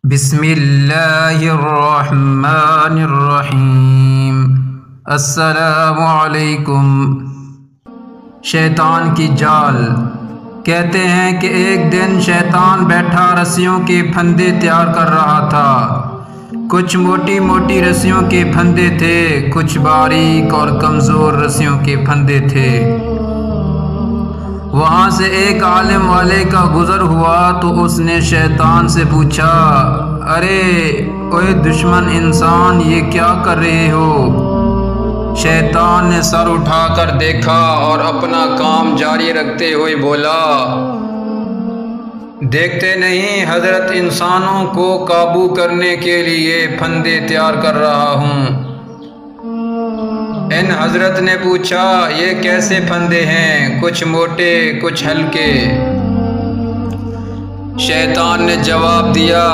بسم اللہ الرحمن الرحیم۔ السلام علیکم۔ شیطان کی جال۔ کہتے ہیں کہ ایک دن شیطان بیٹھا رسیوں کے پھندے تیار کر رہا تھا۔ کچھ موٹی موٹی رسیوں کے پھندے تھے، کچھ باریک اور کمزور رسیوں کے پھندے تھے۔ وہاں سے ایک عالم والے کا گزر ہوا تو اس نے شیطان سے پوچھا، ارے اوے دشمن انسان، یہ کیا کر رہے ہو؟ شیطان نے سر اٹھا کر دیکھا اور اپنا کام جاری رکھتے ہوئے بولا، دیکھتے نہیں حضرت انسانوں کو قابو کرنے کے لیے پھندے تیار کر رہا ہوں۔ ان حضرت نے پوچھا، یہ کیسے پھندے ہیں؟ کچھ موٹے کچھ ہلکے۔ شیطان نے جواب دیا،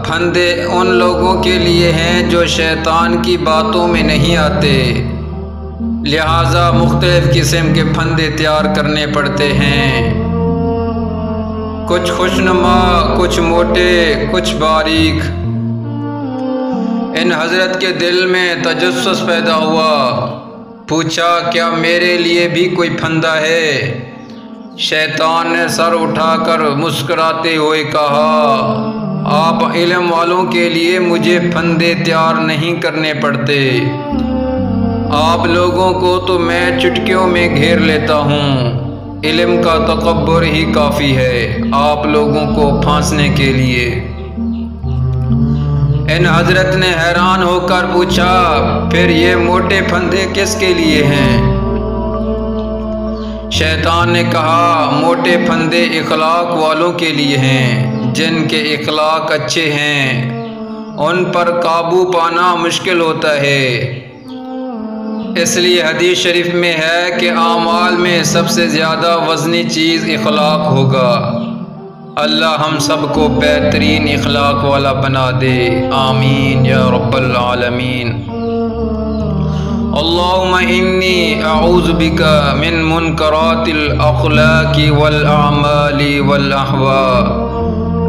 پھندے ان لوگوں کے لیے ہیں جو شیطان کی باتوں میں نہیں آتے، لہٰذا مختلف قسم کے پھندے تیار کرنے پڑتے ہیں، کچھ خوشنما کچھ موٹے کچھ باریک۔ ان حضرت کے دل میں تجسس پیدا ہوا، پوچھا، کیا میرے لیے بھی کوئی پھندا ہے؟ شیطان نے سر اٹھا کر مسکراتے ہوئے کہا، آپ علم والوں کے لیے مجھے پھندے تیار نہیں کرنے پڑتے، آپ لوگوں کو تو میں چٹکیوں میں گھیر لیتا ہوں، علم کا تکبر ہی کافی ہے آپ لوگوں کو پھانسنے کے لیے۔ ان حضرت نے حیران ہو کر پوچھا، پھر یہ موٹے پھندے کس کے لیے ہیں؟ شیطان نے کہا، موٹے پھندے اخلاق والوں کے لیے ہیں، جن کے اخلاق اچھے ہیں، ان پر قابو پانا مشکل ہوتا ہے، اس لیے حدیث شریف میں ہے کہ اعمال میں سب سے زیادہ وزنی چیز اخلاق ہوگا۔ اللہ ہم سب کو بہترین اخلاق والا بنا دے، آمین یا رب العالمین۔ اللہم انی اعوذ بک من منکرات الاخلاق والاعمال والاہواء۔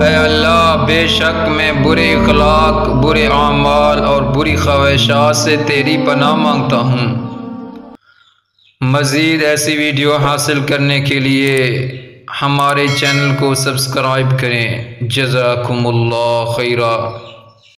اے اللہ، بے شک میں برے اخلاق، برے اعمال اور بری خواہشات سے تیری پناہ مانگتا ہوں۔ مزید ایسی ویڈیو حاصل کرنے کے لیے ہمارے چینل کو سبسکرائب کریں۔ جزاکم اللہ خیرا۔